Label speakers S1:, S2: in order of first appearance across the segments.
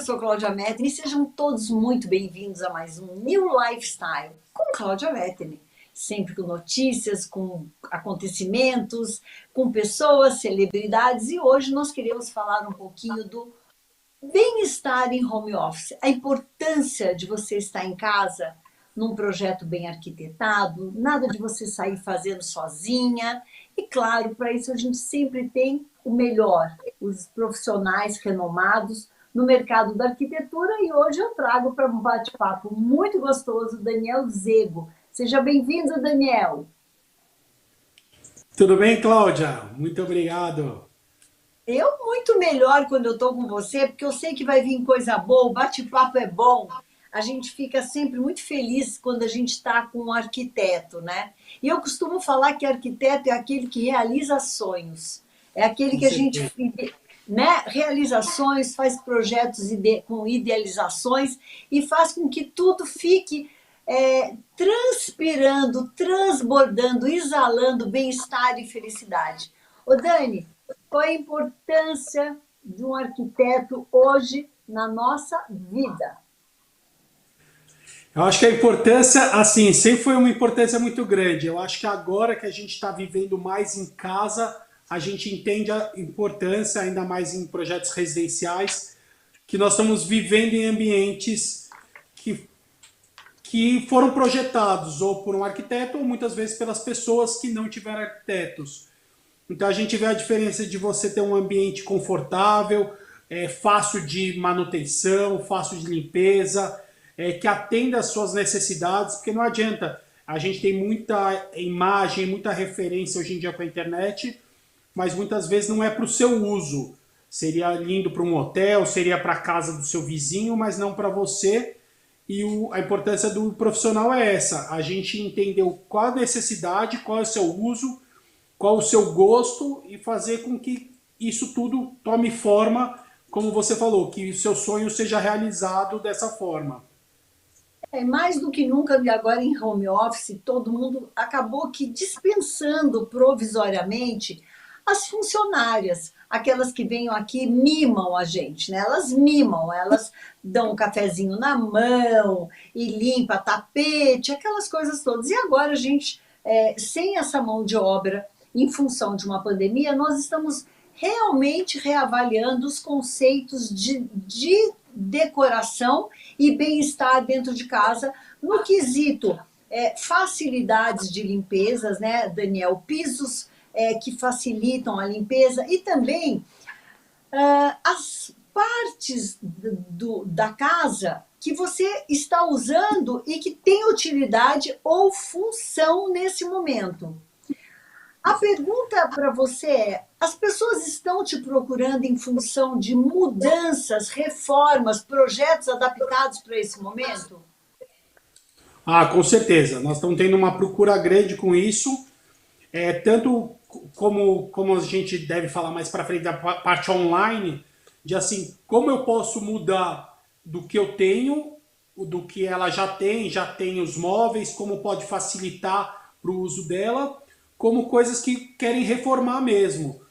S1: sou Cláudia Mettini e sejam todos muito bem-vindos a mais um New Lifestyle com Cláudia Mettini. Sempre com notícias, com acontecimentos, com pessoas, celebridades, e hoje nós queremos falar um pouquinho do bem-estar em home office, a importância de você estar em casa num projeto bem arquitetado, nada de você sair fazendo sozinha. E claro, para isso a gente sempre tem o melhor, os profissionais renomados no mercado da arquitetura, e hoje eu trago para um bate-papo muito gostoso o Daniel Zego. Seja bem-vindo, Daniel.
S2: Tudo bem, Cláudia? Muito obrigado.
S1: Eu muito melhor quando eu estou com você, porque eu sei que vai vir coisa boa, o bate-papo é bom. A gente fica sempre muito feliz quando a gente está com um arquiteto, né? E eu costumo falar que arquiteto é aquele que realiza sonhos. É aquele
S2: Com
S1: que a gente,
S2: certeza.
S1: né, realiza sonhos, faz projetos com idealizações e faz com que tudo fique transpirando, transbordando, exalando bem-estar e felicidade. Ô Dani, qual é a importância de um arquiteto hoje na nossa vida?
S2: Eu acho que a importância, assim, sempre foi uma importância muito grande. Eu acho que agora que a gente está vivendo mais em casa, a gente entende a importância, ainda mais em projetos residenciais, que nós estamos vivendo em ambientes que, que foram projetados ou por um arquiteto ou muitas vezes pelas pessoas que não tiveram arquitetos. Então a gente vê a diferença de você ter um ambiente confortável, fácil de manutenção, fácil de limpeza, que atenda às suas necessidades, porque não adianta. A gente tem muita imagem, muita referência hoje em dia com a internet, mas muitas vezes não é para o seu uso. Seria lindo para um hotel, seria para a casa do seu vizinho, mas não para você. E a importância do profissional é essa: a gente entendeu qual a necessidade, qual é o seu uso, qual o seu gosto e fazer com que isso tudo tome forma, como você falou, que o seu sonho seja realizado dessa forma.
S1: Mais do que nunca, agora em home office, todo mundo acabou que dispensando provisoriamente as funcionárias, aquelas que vêm aqui mimam a gente, né? Elas mimam, elas dão um cafezinho na mão e limpa tapete, aquelas coisas todas. E agora a gente, sem essa mão de obra, em função de uma pandemia, nós estamos realmente reavaliando os conceitos de decoração e bem-estar dentro de casa, no quesito facilidades de limpezas, né, Daniel? Pisos que facilitam a limpeza e também as partes da casa que você está usando e que tem utilidade ou função nesse momento. A pergunta para você é: as pessoas estão te procurando em função de mudanças, reformas, projetos adaptados para esse momento?
S2: Ah, com certeza. Nós estamos tendo uma procura grande com isso, tanto como a gente deve falar mais para frente da parte online, de assim, como eu posso mudar do que eu tenho, do que ela já tem os móveis, como pode facilitar para o uso dela, como coisas que querem reformar mesmo.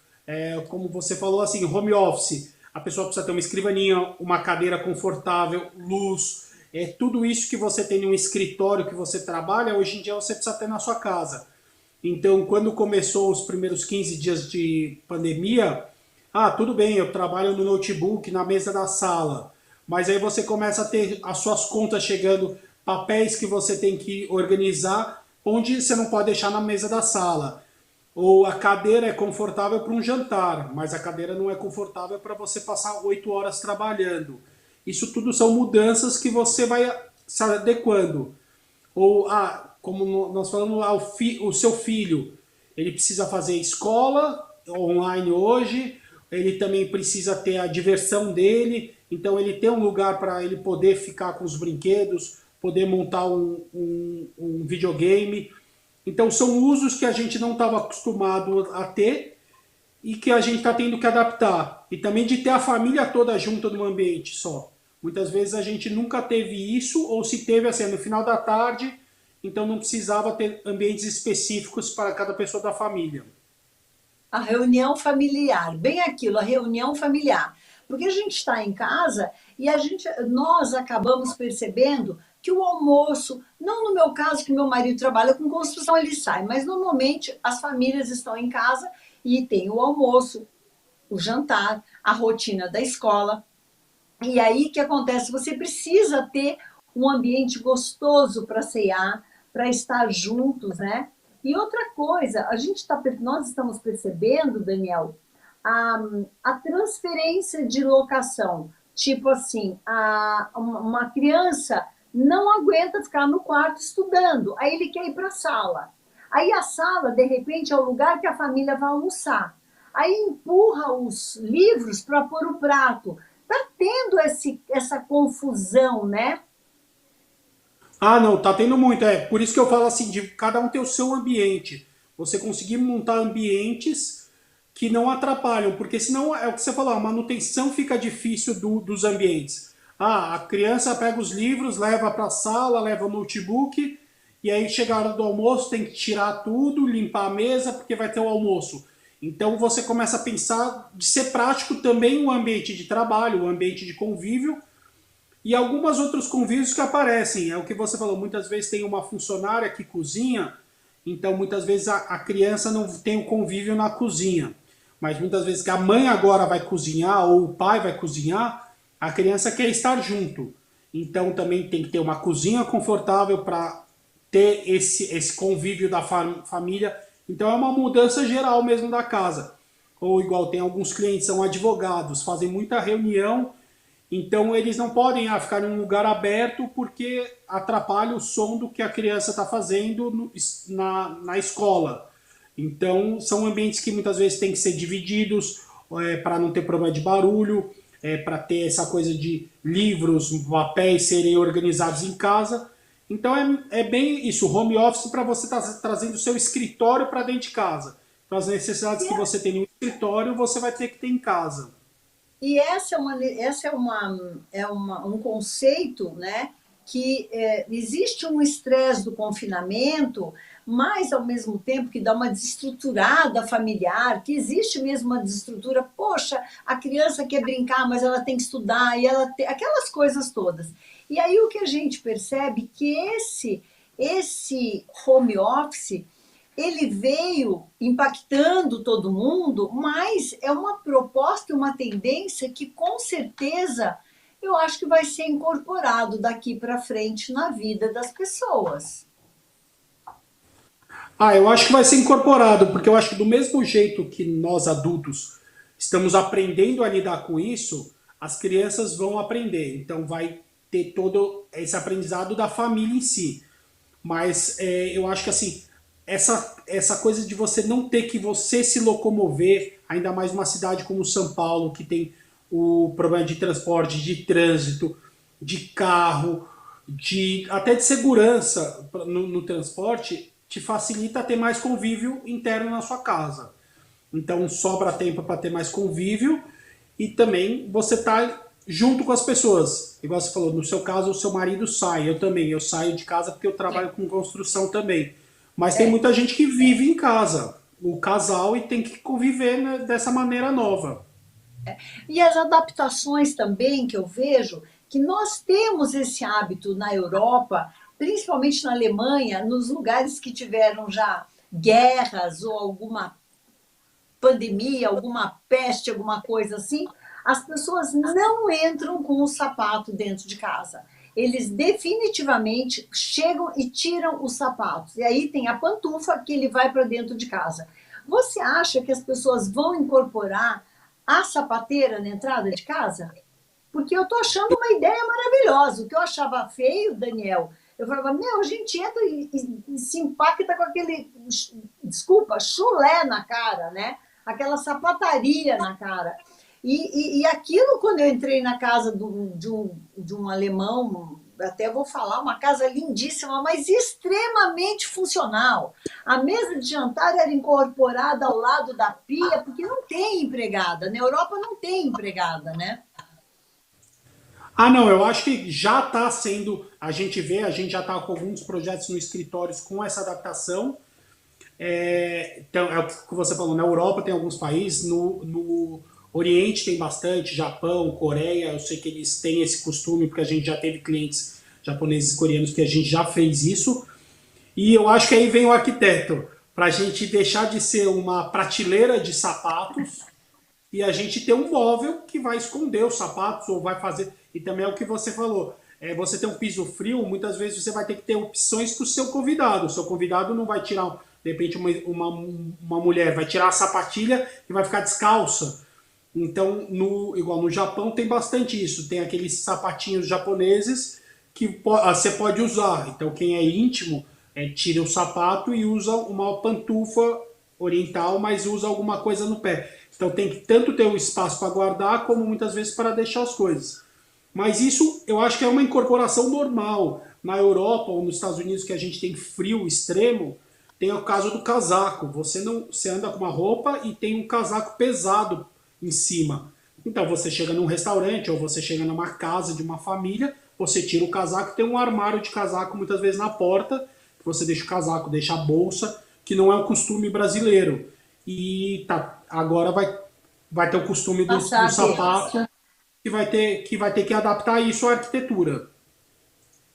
S2: Como você falou, assim, home office, a pessoa precisa ter uma escrivaninha, uma cadeira confortável, luz, tudo isso que você tem em um escritório que você trabalha, hoje em dia você precisa ter na sua casa. Então, quando começou os primeiros 15 dias de pandemia, tudo bem, eu trabalho no notebook, na mesa da sala, mas aí você começa a ter as suas contas chegando, papéis que você tem que organizar, onde você não pode deixar na mesa da sala. Ou a cadeira é confortável para um jantar, mas a cadeira não é confortável para você passar 8 horas trabalhando. Isso tudo são mudanças que você vai se adequando. Ou, como nós falamos, o seu filho, ele precisa fazer escola online hoje, ele também precisa ter a diversão dele, então ele tem um lugar para ele poder ficar com os brinquedos, poder montar um videogame. Então são usos que a gente não estava acostumado a ter e que a gente está tendo que adaptar. E também de ter a família toda junta num ambiente só. Muitas vezes a gente nunca teve isso, ou se teve assim, no final da tarde, então não precisava ter ambientes específicos para cada pessoa da família.
S1: A reunião familiar, bem aquilo, a reunião familiar. Porque a gente está em casa E nós acabamos percebendo que o almoço, não no meu caso, que meu marido trabalha com construção, ele sai, mas normalmente as famílias estão em casa e tem o almoço, o jantar, a rotina da escola. E aí o que acontece? Você precisa ter um ambiente gostoso para ceiar, para estar juntos, né? E outra coisa, nós estamos percebendo, Daniel, a, a transferência de locação. Tipo assim, uma criança não aguenta ficar no quarto estudando, aí ele quer ir para a sala. Aí a sala, de repente, é o lugar que a família vai almoçar. Aí empurra os livros para pôr o prato. Está tendo essa confusão, né?
S2: Ah, não, tá tendo muito. É por isso que eu falo assim, de cada um ter o seu ambiente. Você conseguir montar ambientes que não atrapalham, porque senão é o que você falou, a manutenção fica difícil dos ambientes. Ah, a criança pega os livros, leva para a sala, leva o notebook, e aí chega a hora do almoço, tem que tirar tudo, limpar a mesa, porque vai ter o almoço. Então você começa a pensar de ser prático também o ambiente de trabalho, o ambiente de convívio, e algumas outros convívios que aparecem. É o que você falou, muitas vezes tem uma funcionária que cozinha, então muitas vezes a criança não tem o convívio na cozinha. Mas muitas vezes que a mãe agora vai cozinhar ou o pai vai cozinhar, a criança quer estar junto. Então também tem que ter uma cozinha confortável para ter esse convívio da família. Então é uma mudança geral mesmo da casa. Ou igual tem alguns clientes, são advogados, fazem muita reunião, então eles não podem ficar em um lugar aberto porque atrapalha o som do que a criança está fazendo na escola. Então são ambientes que muitas vezes têm que ser divididos para não ter problema de barulho, para ter essa coisa de livros, papéis serem organizados em casa. Então é bem isso, home office para você estar trazendo o seu escritório para dentro de casa. Então as necessidades que você tem no escritório você vai ter que ter em casa.
S1: E um conceito, né, que existe um estresse do confinamento, mas ao mesmo tempo que dá uma desestruturada familiar, que existe mesmo uma desestrutura. Poxa, a criança quer brincar, mas ela tem que estudar, e ela tem aquelas coisas todas. E aí o que a gente percebe é que esse home office ele veio impactando todo mundo, mas é uma proposta e uma tendência que, com certeza, eu acho que vai ser incorporado daqui para frente na vida das pessoas.
S2: Ah, eu acho que vai ser incorporado, porque eu acho que do mesmo jeito que nós adultos estamos aprendendo a lidar com isso, as crianças vão aprender. Então vai ter todo esse aprendizado da família em si. Mas eu acho que assim, essa coisa de você não ter que você se locomover, ainda mais numa cidade como São Paulo, que tem o problema de transporte, de trânsito, de carro, até de segurança no transporte, te facilita ter mais convívio interno na sua casa. Então sobra tempo para ter mais convívio e também você tá junto com as pessoas. Igual você falou, no seu caso o seu marido sai, eu também, eu saio de casa porque eu trabalho com construção também. Mas tem muita gente que vive em casa, o casal, e tem que conviver, né, dessa maneira nova.
S1: E as adaptações também que eu vejo, que nós temos esse hábito na Europa, principalmente na Alemanha, nos lugares que tiveram já guerras ou alguma pandemia, alguma peste, alguma coisa assim, as pessoas não entram com o sapato dentro de casa. Eles definitivamente chegam e tiram os sapatos. E aí tem a pantufa que ele vai para dentro de casa. Você acha que as pessoas vão incorporar a sapateira na entrada de casa? Porque eu estou achando uma ideia maravilhosa. O que eu achava feio, Daniel, eu falava, meu, a gente entra e se impacta com aquele, desculpa, chulé na cara, né? Aquela sapataria na cara. E aquilo, quando eu entrei na casa de um alemão, até vou falar, uma casa lindíssima, mas extremamente funcional. A mesa de jantar era incorporada ao lado da pia, porque não tem empregada. Na Europa não tem empregada, né?
S2: Ah, não, eu acho que já está sendo, a gente já está com alguns projetos no escritórios com essa adaptação. Então, é o que você falou, na Europa tem alguns países, Oriente tem bastante, Japão, Coreia, eu sei que eles têm esse costume, porque a gente já teve clientes japoneses e coreanos que a gente já fez isso. E eu acho que aí vem o arquiteto, para a gente deixar de ser uma prateleira de sapatos e a gente ter um móvel que vai esconder os sapatos ou vai fazer. E também é o que você falou. Você tem um piso frio, muitas vezes você vai ter que ter opções para o seu convidado. O seu convidado não vai tirar, de repente, uma mulher vai tirar a sapatilha e vai ficar descalça. Então, igual no Japão, tem bastante isso. Tem aqueles sapatinhos japoneses que você pode usar. Então, quem é íntimo, tira o sapato e usa uma pantufa oriental, mas usa alguma coisa no pé. Então, tem que tanto ter um espaço para guardar, como muitas vezes para deixar as coisas. Mas isso eu acho que é uma incorporação normal. Na Europa ou nos Estados Unidos, que a gente tem frio extremo, tem o caso do casaco. Você anda com uma roupa e tem um casaco pesado em cima. Então você chega num restaurante ou você chega numa casa de uma família, você tira o casaco, tem um armário de casaco muitas vezes na porta, você deixa o casaco, deixa a bolsa, que não é o costume brasileiro. E tá, agora vai ter o costume do sapato que vai ter que adaptar isso à arquitetura.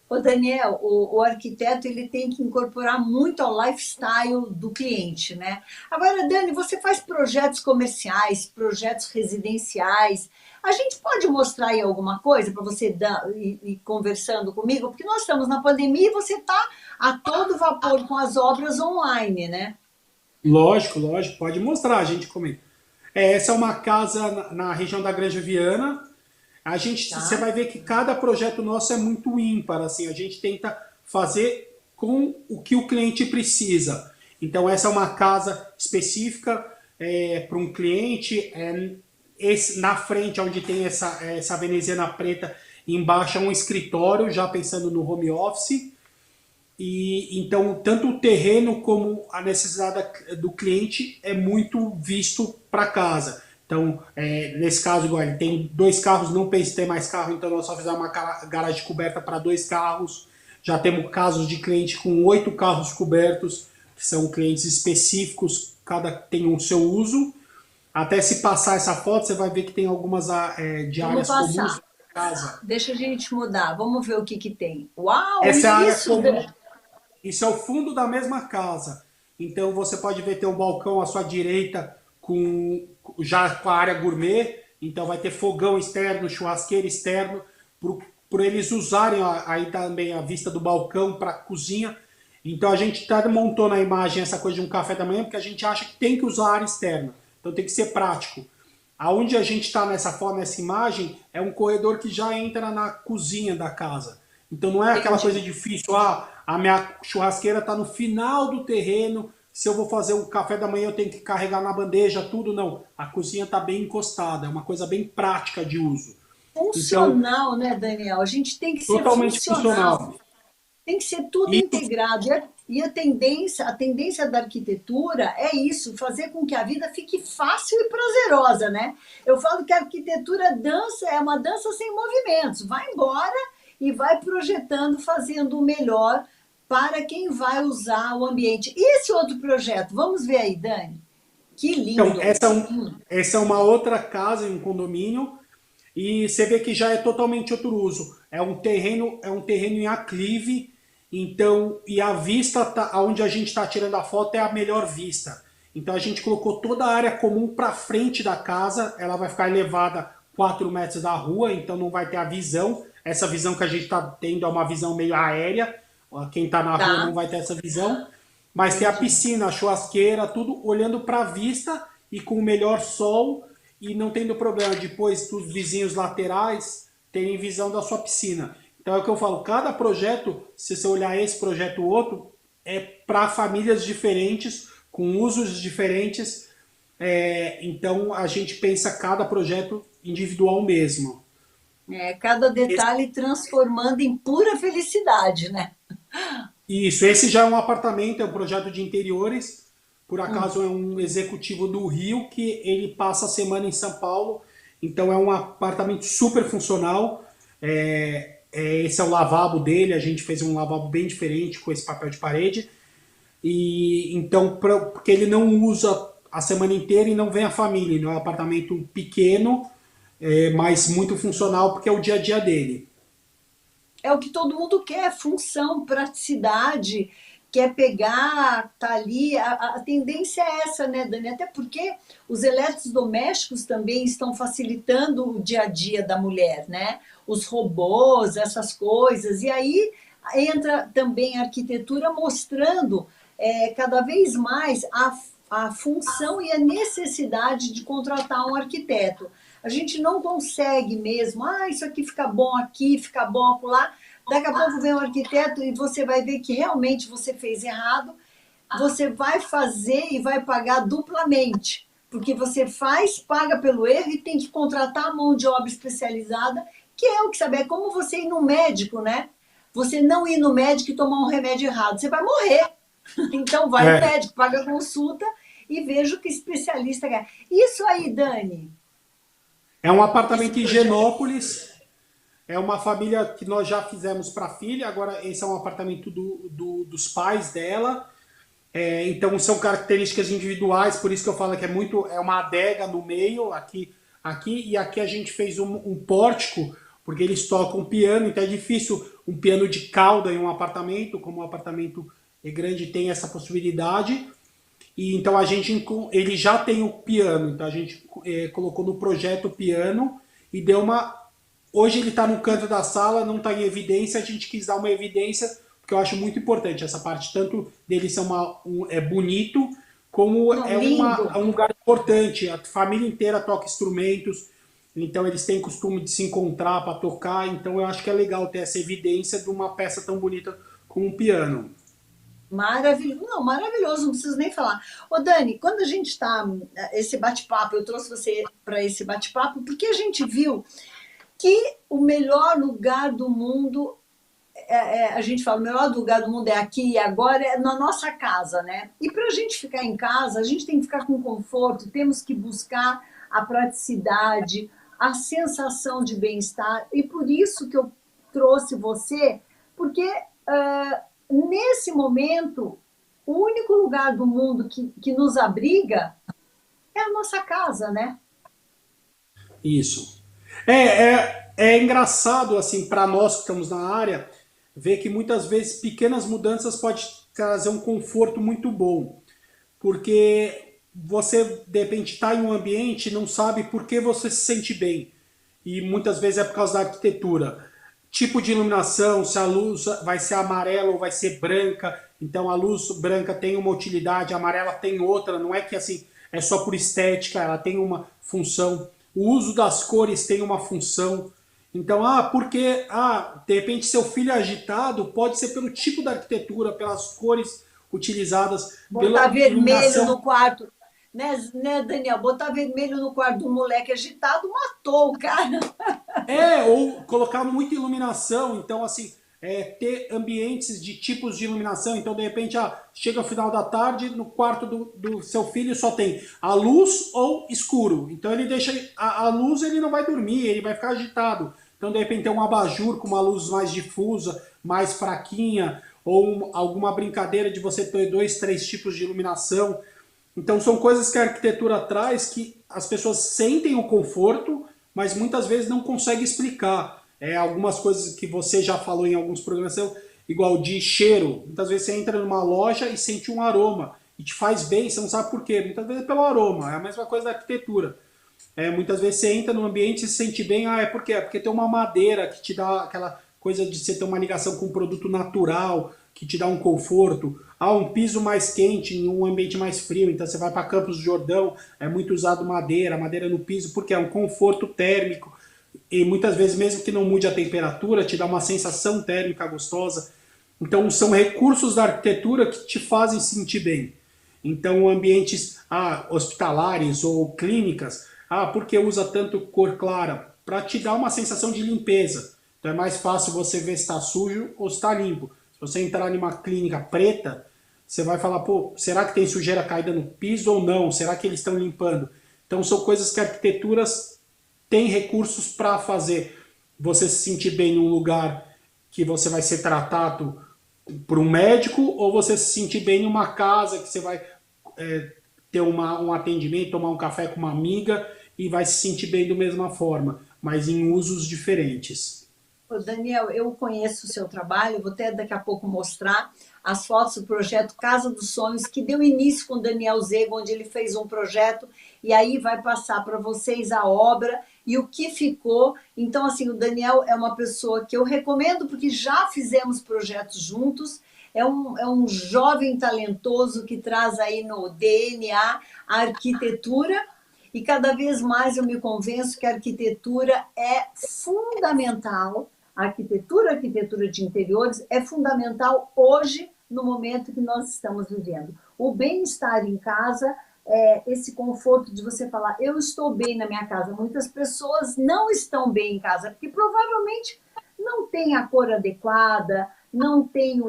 S1: Ô Daniel, o arquiteto ele tem que incorporar muito ao lifestyle do cliente, né? Agora, Dani, você faz projetos comerciais, projetos residenciais. A gente pode mostrar aí alguma coisa para você ir conversando comigo? Porque nós estamos na pandemia e você está a todo vapor com as obras online, né?
S2: Lógico, lógico, pode mostrar, a gente comenta. Essa é uma casa na região da Granja Viana. Você
S1: Tá?
S2: vai ver que cada projeto nosso é muito ímpar, assim, a gente tenta fazer com o que o cliente precisa. Então essa é uma casa específica para um cliente, na frente onde tem essa veneziana preta, embaixo é um escritório, já pensando no home office. E então tanto o terreno como a necessidade do cliente é muito visto para casa. Então, nesse caso, igual ele tem dois carros, não pensa em ter mais carro, então nós só fizemos uma garagem coberta para dois carros. Já temos casos de cliente com 8 carros cobertos, que são clientes específicos, cada tem o seu uso. Até se passar essa foto, você vai ver que tem algumas de
S1: Vamos
S2: áreas comuns
S1: passar.
S2: da casa.
S1: Deixa a gente mudar. Vamos ver o que que tem. Uau,
S2: Essa é a área
S1: isso,
S2: comum.
S1: Dani!
S2: Isso é o fundo da mesma casa. Então você pode ver ter um balcão à sua direita já com a área gourmet. Então vai ter fogão externo, churrasqueiro externo, por eles usarem aí também a vista do balcão para a cozinha. Então a gente até montou na imagem essa coisa de um café da manhã, porque a gente acha que tem que usar a área externa. Então tem que ser prático. Aonde a gente está nessa foto, nessa imagem, é um corredor que já entra na cozinha da casa. Então não é aquela coisa
S1: Entendi.
S2: difícil, a minha churrasqueira está no final do terreno, se eu vou fazer o café da manhã eu tenho que carregar na bandeja, tudo, não. A cozinha está bem encostada, é uma coisa bem prática de uso. Então,
S1: Funcional, né, Daniel? A gente tem que ser
S2: totalmente
S1: funcional,
S2: funcional.
S1: tem que ser tudo
S2: E
S1: integrado. E a tendência da arquitetura é isso, fazer com que a vida fique fácil e prazerosa, né? Eu falo que a arquitetura dança é uma dança sem movimentos. Vai embora e vai projetando, fazendo o melhor para quem vai usar o ambiente. E esse outro projeto, vamos ver aí, Dani? Que
S2: então,
S1: lindo!
S2: essa é uma outra casa em um condomínio e você vê que já é totalmente outro uso. É um terreno em aclive, então, e a vista onde a gente está tirando a foto é a melhor vista. Então a gente colocou toda a área comum para frente da casa, ela vai ficar elevada 4 metros da rua, então não vai ter a visão. Essa visão que a gente está tendo é uma visão meio aérea. Quem está na rua não
S1: Tá,
S2: vai ter essa visão. Mas tem a
S1: entendi.
S2: piscina, a churrasqueira, tudo olhando para a vista e com o melhor sol e não tendo problema depois dos vizinhos laterais terem visão da sua piscina. Então é o que eu falo, cada projeto, se você olhar esse projeto ou outro, é para famílias diferentes, com usos diferentes. Então a gente pensa cada projeto individual mesmo.
S1: Cada
S2: Esse-
S1: detalhe transformando em pura felicidade, né?
S2: Isso, esse já é um apartamento, é um projeto de interiores. Por acaso é um executivo do Rio que ele passa a semana em São Paulo. Então é um apartamento super funcional. Esse é o lavabo dele. A gente fez um lavabo bem diferente com esse papel de parede. E então porque ele não usa a semana inteira e não vem a família. Não é um apartamento pequeno, mas muito funcional porque é o dia a dia dele.
S1: É o que todo mundo quer, função, praticidade, quer pegar, tá ali. A tendência é essa, né, Dani? Até porque os eletrodomésticos também estão facilitando o dia a dia da mulher, né? Os robôs, essas coisas. E aí entra também a arquitetura mostrando cada vez mais a função e a necessidade de contratar um arquiteto. A gente não consegue mesmo, isso aqui fica bom aqui, fica bom acolá. Daqui a pouco vem um arquiteto e você vai ver que realmente você fez errado. Você vai fazer e vai pagar duplamente, porque você faz, paga pelo erro e tem que contratar a mão de obra especializada, que é o que sabe, é como você ir no médico, né? Você não ir no médico e tomar um remédio errado, você vai morrer. Então vai no
S2: É,
S1: médico, paga a consulta e veja o que especialista quer. Isso aí, Dani,
S2: é um
S1: esse
S2: apartamento em
S1: projeto.
S2: Genópolis. É uma família que nós já fizemos para a filha. Agora esse é um apartamento dos pais dela. Então são características individuais, por isso que eu falo que é uma adega no meio, e aqui a gente fez um pórtico, porque eles tocam piano, então é difícil um piano de cauda em um apartamento, como um apartamento é grande tem essa possibilidade. E então ele já tem o piano, então a gente colocou no projeto o piano e deu uma. Hoje ele está no canto da sala, não está em evidência, a gente quis dar uma evidência, porque eu acho muito importante essa parte, tanto dele ser é bonito, como
S1: Não, lindo.
S2: é um lugar importante. A família inteira toca instrumentos, então eles têm costume de se encontrar para tocar, então eu acho que é legal ter essa evidência de uma peça tão bonita como um piano.
S1: Maravilhoso, não, maravilhoso, não preciso nem falar. Ô Dani, quando a gente está, esse bate-papo, eu trouxe você para esse bate-papo, porque a gente viu que o melhor lugar do mundo, a gente fala, o melhor lugar do mundo é aqui e agora, é na nossa casa, né? E para a gente ficar em casa, a gente tem que ficar com conforto, temos que buscar a praticidade, a sensação de bem-estar, e por isso que eu trouxe você, porque nesse momento, o único lugar do mundo que nos abriga é a nossa casa, né?
S2: Isso. É engraçado, assim, para nós que estamos na área, ver que muitas vezes pequenas mudanças podem trazer um conforto muito bom. Porque você, de repente, está em um ambiente e não sabe por que você se sente bem. E muitas vezes é por causa da arquitetura. Tipo de iluminação, se a luz vai ser amarela ou vai ser branca. Então a luz branca tem uma utilidade, a amarela tem outra. Não é que assim é só por estética, ela tem uma função. O uso das cores tem uma função. Então, porque de repente seu filho é agitado, pode ser pelo tipo da arquitetura, pelas cores utilizadas,
S1: Botar
S2: pela
S1: vermelho
S2: iluminação.
S1: no quarto, né, Daniel? Botar vermelho no quarto do moleque agitado matou o cara.
S2: Ou colocar muita iluminação, então assim, ter ambientes de tipos de iluminação, então de repente, chega ao final da tarde, no quarto do seu filho só tem a luz ou escuro, então ele deixa a luz, ele não vai dormir, ele vai ficar agitado, então de repente tem um abajur com uma luz mais difusa, mais fraquinha, ou alguma brincadeira de você ter dois, três tipos de iluminação, então são coisas que a arquitetura traz que as pessoas sentem o conforto, mas muitas vezes não conseguem explicar. Algumas coisas que você já falou em alguns programas, igual de cheiro. Muitas vezes você entra numa loja e sente um aroma e te faz bem, você não sabe por quê. Muitas vezes é pelo aroma, é a mesma coisa da arquitetura. Muitas vezes você entra num ambiente e se sente bem, é por quê? É porque tem uma madeira que te dá aquela coisa de você ter uma ligação com um produto natural, que te dá um conforto. Um piso mais quente em um ambiente mais frio, então você vai para Campos do Jordão, é muito usado madeira no piso, porque é um conforto térmico. E muitas vezes, mesmo que não mude a temperatura, te dá uma sensação térmica gostosa. Então, são recursos da arquitetura que te fazem sentir bem. Então, ambientes hospitalares ou clínicas, por que usa tanto cor clara? Para te dar uma sensação de limpeza. Então, é mais fácil você ver se está sujo ou se está limpo. Se você entrar em uma clínica preta, você vai falar, pô, será que tem sujeira caída no piso ou não? Será que eles estão limpando? Então, são coisas que arquiteturas têm recursos para fazer você se sentir bem num lugar que você vai ser tratado por um médico, ou você se sentir bem em uma casa que você vai ter um atendimento, tomar um café com uma amiga e vai se sentir bem da mesma forma, mas em usos diferentes.
S1: Ô, Daniel, eu conheço o seu trabalho, vou até daqui a pouco mostrar as fotos do projeto Casa dos Sonhos, que deu início com o Daniel Zego, onde ele fez um projeto, e aí vai passar para vocês a obra e o que ficou. Então, assim, o Daniel é uma pessoa que eu recomendo, porque já fizemos projetos juntos, é um jovem talentoso que traz aí no DNA a arquitetura, e cada vez mais eu me convenço que a arquitetura é fundamental. A arquitetura de interiores é fundamental hoje, no momento que nós estamos vivendo. O bem-estar em casa, esse conforto de você falar, eu estou bem na minha casa. Muitas pessoas não estão bem em casa, porque provavelmente não tem a cor adequada, não tem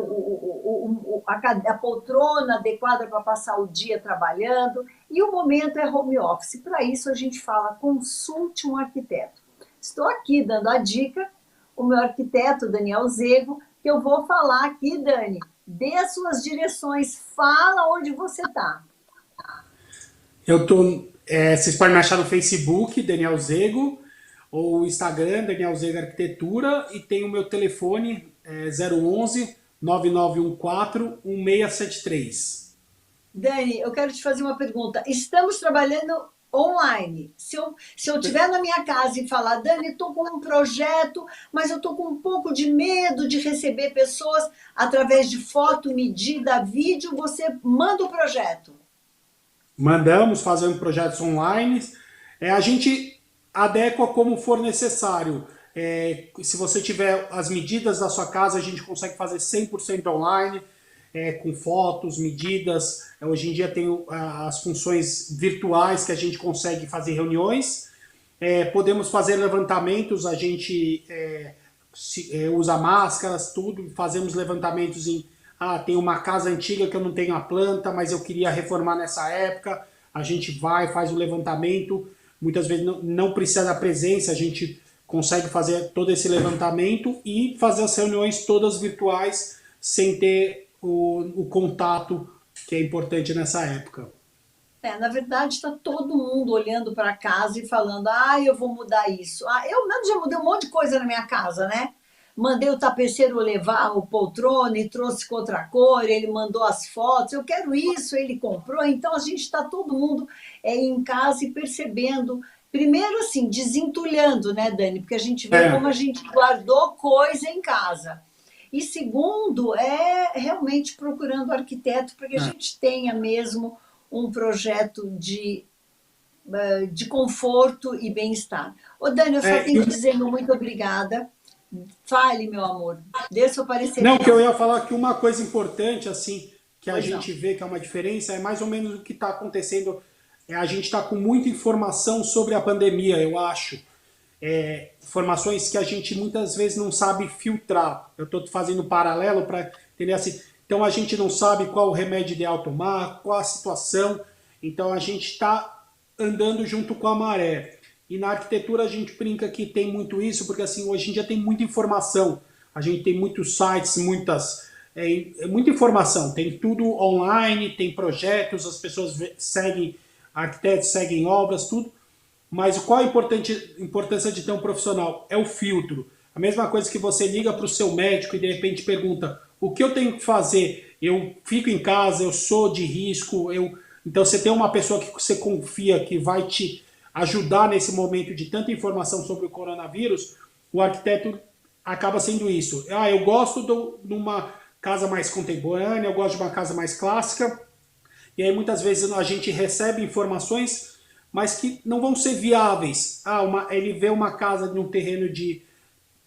S1: a poltrona adequada para passar o dia trabalhando, e o momento é home office. Para isso, a gente fala, consulte um arquiteto. Estou aqui dando a dica, o meu arquiteto, Daniel Zego, que eu vou falar aqui, Dani, dê as suas direções, fala onde você está.
S2: Vocês podem me achar no Facebook, Daniel Zego, ou Instagram, Daniel Zego Arquitetura, e tem o meu telefone, 011 9914 1673.
S1: Dani, eu quero te fazer uma pergunta. Estamos trabalhando online. Se eu estiver na minha casa e falar, Dani, estou com um projeto, mas eu estou com um pouco de medo de receber pessoas através de foto, medida, vídeo, você manda o projeto.
S2: Mandamos, fazendo projetos online. A gente adequa como for necessário. Se você tiver as medidas da sua casa, a gente consegue fazer 100% online, com fotos, medidas. Hoje em dia tem as funções virtuais que a gente consegue fazer reuniões. Podemos fazer levantamentos, a gente usa máscaras, tudo. Fazemos levantamentos em... tem uma casa antiga que eu não tenho a planta, mas eu queria reformar nessa época. A gente vai, faz o levantamento. Muitas vezes não precisa da presença, a gente consegue fazer todo esse levantamento e fazer as reuniões todas virtuais sem ter o contato que é importante nessa época.
S1: Na verdade, está todo mundo olhando para casa e falando, eu vou mudar isso. Eu mesmo já mudei um monte de coisa na minha casa, né? Mandei o tapeceiro levar o poltrona e trouxe com outra cor, ele mandou as fotos, eu quero isso, ele comprou. Então, a gente está todo mundo em casa e percebendo. Primeiro, assim, desentulhando, né, Dani? Porque a gente vê como a gente guardou coisa em casa. E segundo, realmente procurando arquiteto para que a gente tenha mesmo um projeto de conforto e bem-estar. Ô, Dani, eu só tenho que dizer muito obrigada. Fale, meu amor. Dê seu parecer.
S2: Não, que eu ia falar que uma coisa importante, assim, que a gente vê que é uma diferença, é mais ou menos o que está acontecendo. A gente está com muita informação sobre a pandemia, eu acho. Informações que a gente muitas vezes não sabe filtrar. Eu estou fazendo um paralelo para entender assim. Então a gente não sabe qual o remédio ideal tomar, qual a situação. Então a gente está andando junto com a maré. E na arquitetura a gente brinca que tem muito isso, porque assim, hoje em dia tem muita informação. A gente tem muitos sites, muita informação. Tem tudo online, tem projetos, as pessoas seguem arquitetos, seguem obras, tudo. Mas qual a importância de ter um profissional? É o filtro. A mesma coisa que você liga para o seu médico e de repente pergunta, o que eu tenho que fazer? Eu fico em casa, eu sou de risco, Então você tem uma pessoa que você confia que vai te ajudar nesse momento de tanta informação sobre o coronavírus, o arquiteto acaba sendo isso. Eu gosto de uma casa mais contemporânea, eu gosto de uma casa mais clássica, e aí muitas vezes a gente recebe informações, mas que não vão ser viáveis. Ele vê uma casa num terreno de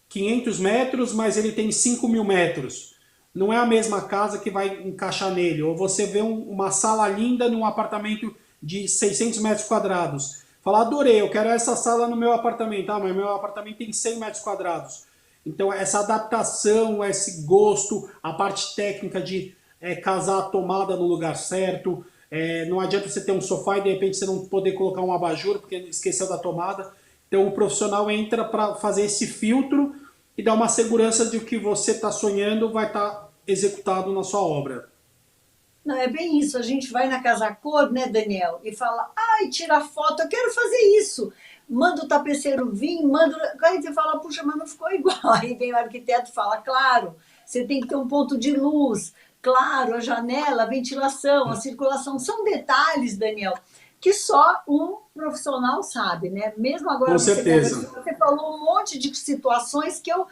S2: 500 metros, mas ele tem 5.000 metros. Não é a mesma casa que vai encaixar nele. Ou você vê uma sala linda num apartamento de 600 metros quadrados. Fala, adorei, eu quero essa sala no meu apartamento. Mas meu apartamento tem 100 metros quadrados. Então essa adaptação, esse gosto, a parte técnica de casar a tomada no lugar certo. Não adianta você ter um sofá e de repente você não poder colocar um abajur porque esqueceu da tomada. Então o profissional entra para fazer esse filtro e dar uma segurança de que o que você está sonhando vai estar executado na sua obra.
S1: Não, é bem isso. A gente vai na Casa Cor, né, Daniel? E fala, ai, tira foto, eu quero fazer isso. Manda o tapeceiro vir, manda. Aí você fala, puxa, mas não ficou igual. Aí vem o arquiteto e fala, claro, você tem que ter um ponto de luz, claro, a janela, a ventilação, a circulação. São detalhes, Daniel, que só um profissional sabe, né? Mesmo agora
S2: Com certeza.
S1: você falou um monte de situações que eu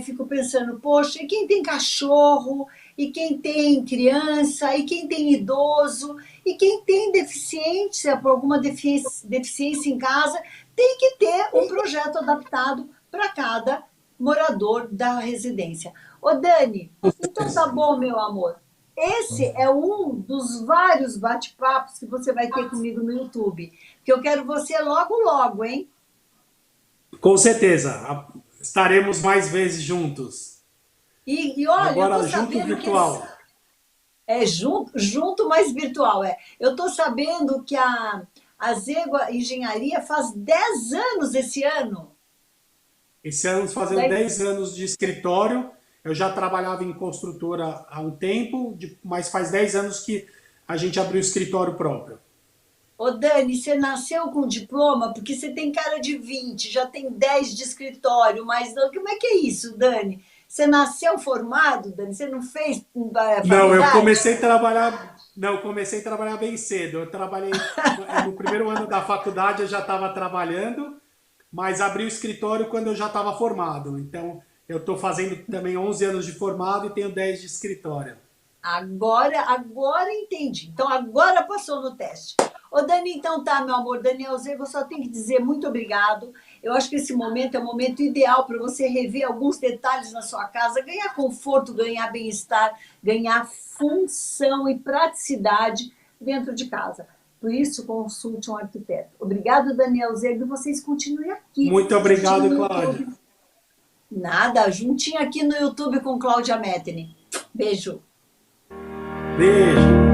S1: fico pensando, poxa, e quem tem cachorro, e quem tem criança, e quem tem idoso, e quem tem deficiência, por alguma deficiência em casa, tem que ter um projeto adaptado para cada morador da residência. Ô, Dani,
S2: Com
S1: então tá
S2: certeza.
S1: bom, meu amor. Esse é um dos vários bate-papos que você vai ter comigo no YouTube. Que eu quero você logo, logo, hein?
S2: Com certeza. Estaremos mais vezes juntos.
S1: E olha, eu tô
S2: Agora, junto
S1: sabendo que
S2: virtual.
S1: junto, mas virtual. Eu tô sabendo que a Zegua Engenharia faz 10 anos esse ano.
S2: Esse ano fazendo
S1: Daí,
S2: 10 anos de escritório. Eu já trabalhava em construtora há um tempo, mas faz 10 anos que a gente abriu o escritório próprio.
S1: ô Dani, você nasceu com diploma porque você tem cara de 20, já tem 10 de escritório, mas não, como é que é isso, Dani? Você nasceu formado, Dani? Você não fez
S2: Não, eu
S1: faculdade?
S2: comecei a trabalhar. Não, eu comecei a trabalhar bem cedo. Eu trabalhei no primeiro ano da faculdade, eu já estava trabalhando, mas abri o escritório quando eu já estava formado. Então, eu estou fazendo também 11 anos de formado e tenho 10 de escritório.
S1: Agora entendi. Então agora passou no teste. Ô Dani, então tá, meu amor. Daniel Zego, só tenho que dizer muito obrigado. Eu acho que esse momento é o momento ideal para você rever alguns detalhes na sua casa, ganhar conforto, ganhar bem-estar, ganhar função e praticidade dentro de casa. Por isso, consulte um arquiteto. Obrigado, Daniel Zego, e vocês continuem aqui,
S2: Muito
S1: juntinho
S2: obrigado,
S1: no
S2: Cláudia.
S1: YouTube. Nada, juntinho aqui no YouTube com Cláudia Mettini. Beijo.
S2: Beijo.